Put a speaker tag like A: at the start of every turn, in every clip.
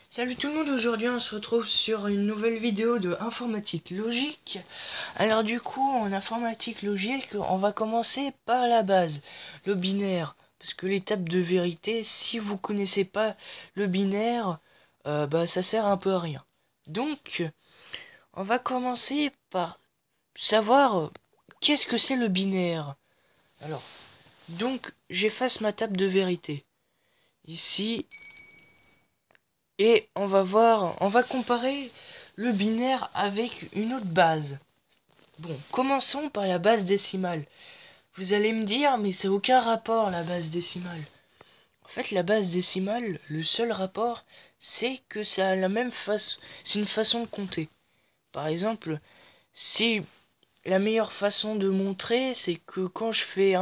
A: Salut tout le monde, aujourd'hui on se retrouve sur une nouvelle vidéo de informatique logique. Alors du coup, en informatique logique, on va commencer par la base, le binaire. Parce que l'étape de vérité, si vous connaissez pas le binaire, ça sert un peu à rien. Donc, on va commencer par savoir qu'est-ce que c'est le binaire. Alors, donc j'efface ma table de vérité. Ici, et on va comparer le binaire avec une autre base. Bon, commençons par la base décimale. Vous allez me dire, mais c'est aucun rapport la base décimale. En fait, la base décimale, le seul rapport, c'est que ça a la même façon, c'est une façon de compter. Par exemple, si la meilleure façon de montrer, c'est que quand je fais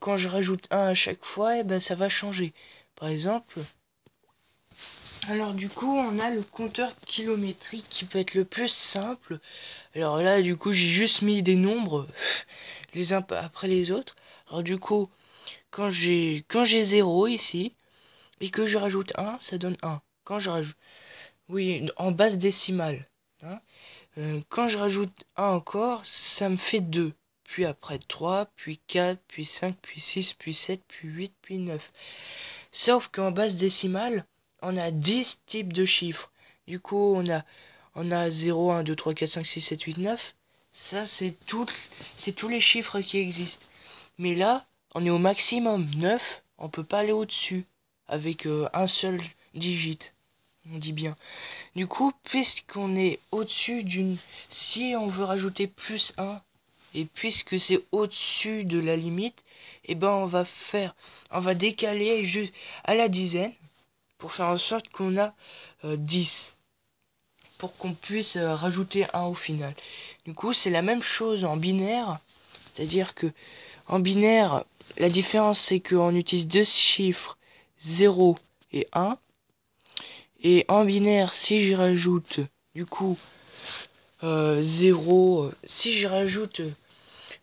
A: quand je rajoute un à chaque fois, ça va changer. Par exemple, alors du coup, on a le compteur kilométrique qui peut être le plus simple. Alors là, du coup, j'ai juste mis des nombres les uns après les autres. Alors du coup, quand j'ai 0 ici et que je rajoute un, ça donne un. Quand je rajoute oui, en base décimale, hein. Quand je rajoute un encore, ça me fait 2. Puis après 3, puis 4, puis 5, puis 6, puis 7, puis 8, puis 9. Sauf qu'en base décimale, on a 10 types de chiffres. Du coup, on a 0, 1, 2, 3, 4, 5, 6, 7, 8, 9. Ça, c'est tous les chiffres qui existent. Mais là, on est au maximum 9. On peut pas aller au-dessus avec un seul digit. On dit bien. Du coup, puisqu'on est au-dessus d'une... Si on veut rajouter plus un, et puisque c'est au-dessus de la limite, on va décaler à la dizaine pour faire en sorte qu'on a 10 pour qu'on puisse rajouter un au final. Du coup, c'est la même chose en binaire, c'est-à-dire que en binaire, la différence c'est qu'on utilise deux chiffres 0 et 1. Et en binaire, si je rajoute du coup 0, si je rajoute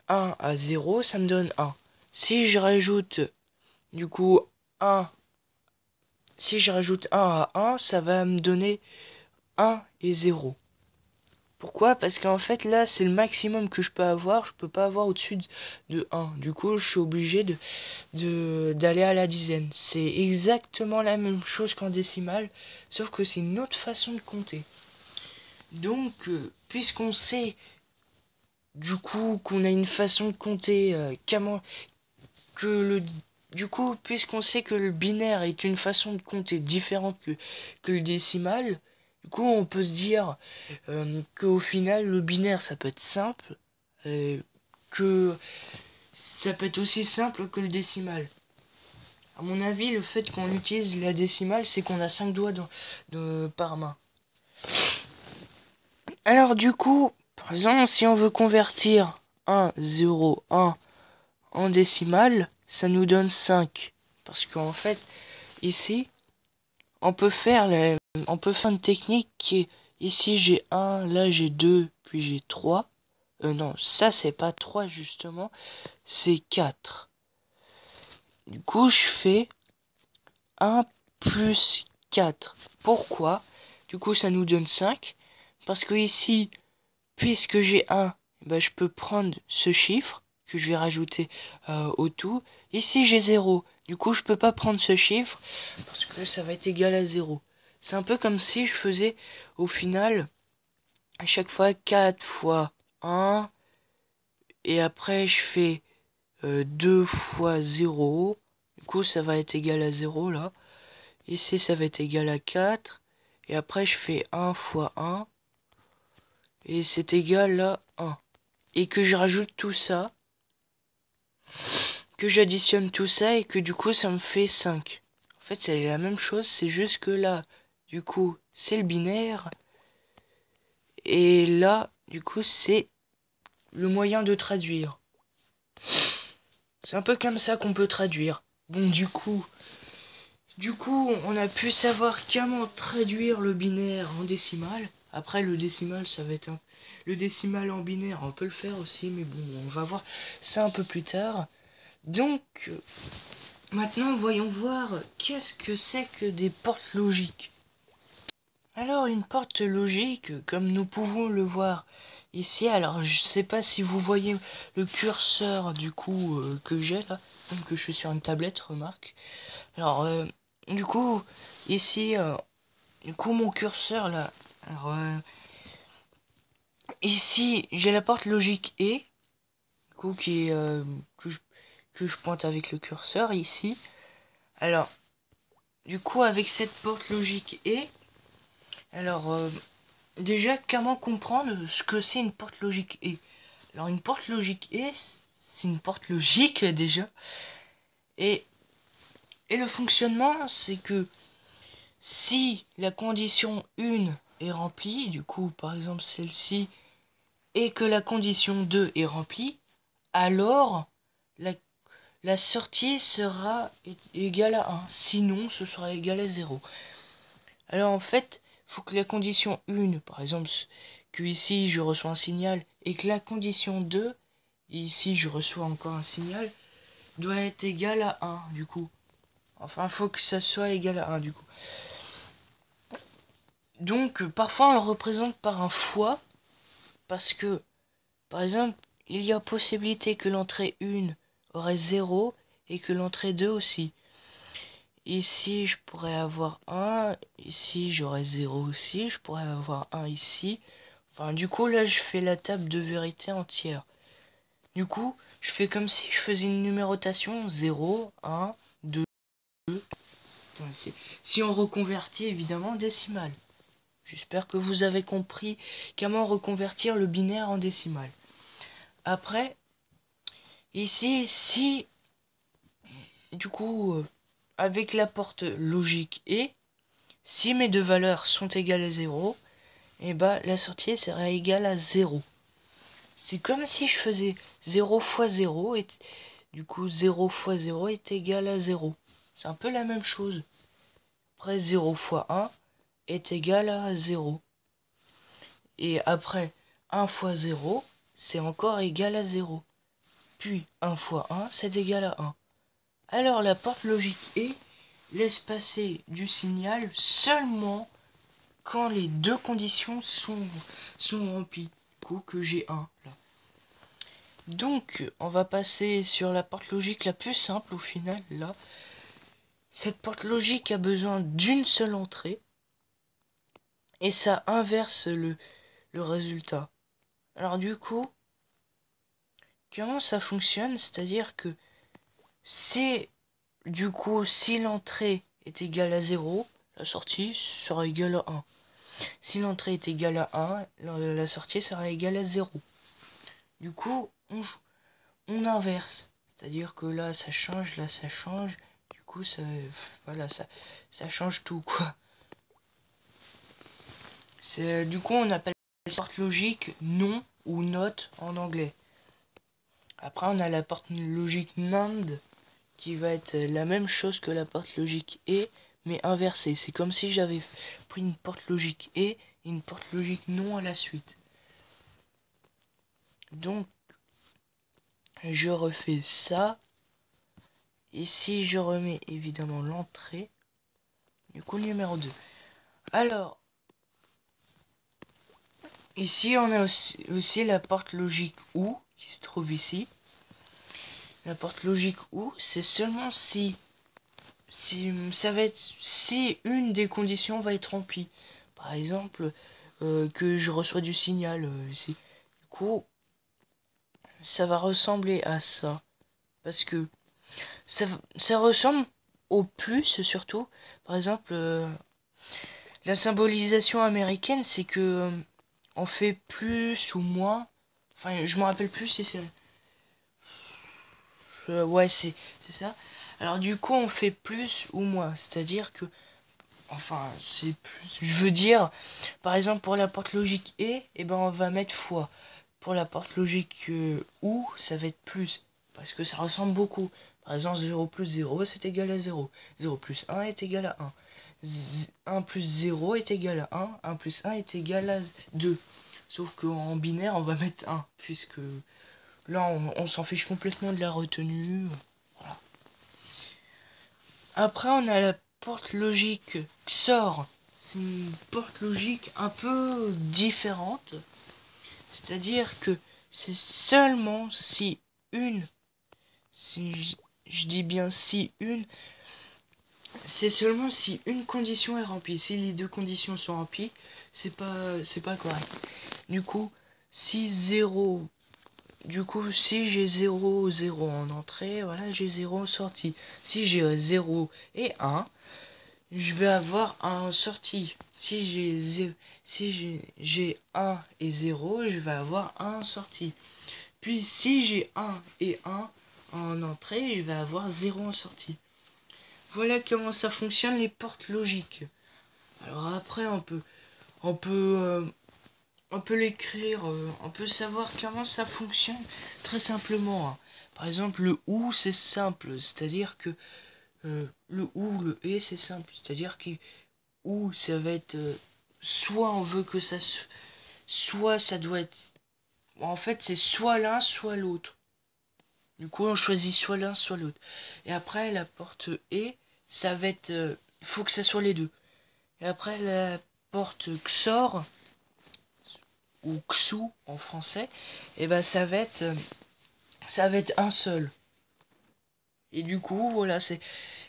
A: 1 à 0, ça me donne 1. Si je rajoute du coup 1, si je rajoute 1 à 1, ça va me donner 1 et 0. Pourquoi? Parce qu'en fait là c'est le maximum que je peux avoir, je peux pas avoir au-dessus de 1. Du coup je suis obligé d'aller à la dizaine. C'est exactement la même chose qu'en décimale, sauf que c'est une autre façon de compter. Donc puisqu'on sait du coup qu'on a une façon de compter que le du coup puisqu'on sait que le binaire est une façon de compter différente que le décimal, du coup on peut se dire qu'au final le binaire ça peut être simple, que ça peut être aussi simple que le décimal. À mon avis, le fait qu'on utilise la décimale, c'est qu'on a 5 doigts par main. Alors du coup, par exemple, si on veut convertir 1, 0, 1 en décimale, ça nous donne 5. Parce qu'en fait, ici, on peut faire une technique qui est, ici j'ai 1, là j'ai 2, puis j'ai 3. Non, ça c'est pas 3 justement, c'est 4. Du coup, je fais 1 plus 4. Pourquoi? Du coup, ça nous donne 5. Parce que ici, puisque j'ai 1, je peux prendre ce chiffre que je vais rajouter au tout. Ici, j'ai 0. Du coup, je peux pas prendre ce chiffre parce que ça va être égal à 0. C'est un peu comme si je faisais au final à chaque fois 4 fois 1 et après je fais 2 fois 0. Du coup, ça va être égal à 0 là. Ici, ça va être égal à 4. Et après, je fais 1 fois 1. Et c'est égal à 1. Et que je rajoute tout ça. Que j'additionne tout ça et que du coup, ça me fait 5. En fait, c'est la même chose. C'est juste que là, du coup, c'est le binaire. Et là, du coup, c'est le moyen de traduire. C'est un peu comme ça qu'on peut traduire. Bon, du coup, on a pu savoir comment traduire le binaire en décimal. Après, le décimal, ça va être le décimal en binaire, on peut le faire aussi, mais bon, on va voir ça un peu plus tard. Donc, Maintenant, voyons voir qu'est-ce que c'est que des portes logiques. Alors, une porte logique, comme nous pouvons le voir ici, alors je sais pas si vous voyez le curseur du coup que j'ai là, donc que je suis sur une tablette, remarque. Alors, du coup, ici, du coup mon curseur là, alors ici j'ai la porte logique E, du coup qui est que je pointe avec le curseur ici. Alors, du coup avec cette porte logique E, alors déjà, comment comprendre ce que c'est une porte logique E? Alors, une porte logique E, c'est une porte logique déjà. Et, et le fonctionnement, c'est que si la condition 1 est remplie, du coup, par exemple celle-ci, et que la condition 2 est remplie, alors la sortie sera égale à 1. Sinon, ce sera égal à 0. Alors en fait, il faut que la condition 1, par exemple, que ici je reçois un signal, et que la condition 2, ici je reçois encore un signal, doit être égale à 1 du coup. Enfin, il faut que ça soit égal à 1 du coup. Donc parfois on le représente par un fois, parce que, par exemple, il y a possibilité que l'entrée 1 aurait 0 et que l'entrée 2 aussi. Ici, je pourrais avoir 1. Ici, j'aurais 0 aussi. Je pourrais avoir 1 ici. Enfin, du coup, là, je fais la table de vérité entière. Du coup, je fais comme si je faisais une numérotation 0, 1, 2. Attends, si on reconvertit, évidemment, en décimale. J'espère que vous avez compris comment reconvertir le binaire en décimale. Après, ici, si, du coup, avec la porte logique et si mes deux valeurs sont égales à 0, et bah la sortie sera égale à 0. C'est comme si je faisais 0 fois 0 et du coup 0 fois 0 est égal à 0. C'est un peu la même chose. Après 0 fois 1 est égal à 0. Et après 1 fois 0, c'est encore égal à 0. Puis 1 fois 1, c'est égal à 1. Alors la porte logique E laisse passer du signal seulement quand les deux conditions sont remplies. Du coup que j'ai 1 là. Donc on va passer sur la porte logique la plus simple au final là. Cette porte logique a besoin d'une seule entrée et ça inverse le résultat. Alors du coup, comment ça fonctionne? C'est-à-dire que c'est du coup si l'entrée est égale à 0, la sortie sera égale à 1. Si l'entrée est égale à 1, la sortie sera égale à 0. Du coup, on inverse. C'est-à-dire que là, ça change, là, ça change. Du coup, ça, voilà, ça change tout, quoi. Du coup, on appelle la porte logique non ou not en anglais. Après, on a la porte logique NAND qui va être la même chose que la porte logique et, mais inversée. C'est comme si j'avais pris une porte logique et une porte logique non à la suite. Donc, je refais ça. Ici, je remets évidemment l'entrée. Du coup, numéro 2. Alors, ici, on a aussi la porte logique OU qui se trouve ici. La porte logique OU, c'est seulement si ça va être si une des conditions va être remplie. Par exemple, que je reçois du signal ici. Du coup, ça va ressembler à ça. Parce que ça ressemble au plus surtout. Par exemple, la symbolisation américaine, c'est que on fait plus ou moins. Enfin, je me rappelle plus si c'est. Ouais, c'est ça. Alors du coup, on fait plus ou moins. C'est-à-dire que. Enfin, c'est plus. Je veux dire, par exemple, pour la porte logique et ben on va mettre fois. Pour la porte logique ou, ça va être plus. Parce que ça ressemble beaucoup. Par exemple, 0 plus 0, c'est égal à 0. 0 plus 1 est égal à 1. 1 plus 0 est égal à 1. 1 plus 1 est égal à 2. Sauf qu'en binaire, on va mettre 1. Puisque là, on s'en fiche complètement de la retenue. Voilà. Après, on a la porte logique XOR. C'est une porte logique un peu différente. C'est-à-dire que c'est seulement si je dis bien si c'est seulement si une condition est remplie. Si les deux conditions sont remplies, c'est pas correct. Du coup, si j'ai 0, 0 en entrée, voilà, j'ai 0 en sortie. Si j'ai 0 et 1, je vais avoir 1 en sortie. Si j'ai 1 et 0, je vais avoir 1 en sortie. Puis si j'ai 1 et 1 en entrée, je vais avoir 0 en sortie. Voilà comment ça fonctionne les portes logiques. Alors après on peut l'écrire, on peut savoir comment ça fonctionne très simplement, hein. Par exemple, le OU c'est simple, c'est-à-dire que le OU, le et c'est simple, c'est-à-dire que OU ça va être soit on veut que ça soit ça doit être, en fait c'est soit l'un soit l'autre. Du coup on choisit soit l'un soit l'autre. Et après la porte et ça va être faut que ça soit les deux. Et après la porte XOR ou XOU en français, et ben ça va être un seul. Et du coup, voilà, c'est.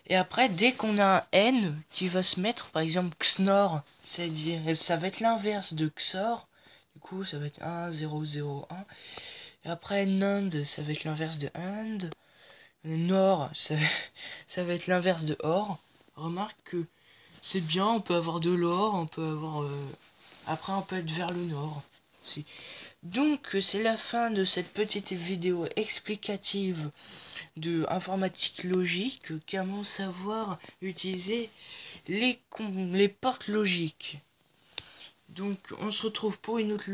A: Et après, dès qu'on a un N qui va se mettre, par exemple XNOR, c'est-à-dire, ça va être l'inverse de XOR. Du coup, ça va être 1, 0, 0, 1. Et après, NAND, ça va être l'inverse de AND. NOR, ça va être l'inverse de OR. Remarque que c'est bien, on peut avoir de l'or, on peut avoir. Après, on peut être vers le nord aussi. Donc c'est la fin de cette petite vidéo explicative de informatique logique, comment savoir utiliser les portes logiques. Donc on se retrouve pour une autre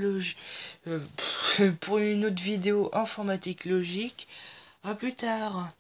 A: pour une autre vidéo informatique logique. À plus tard.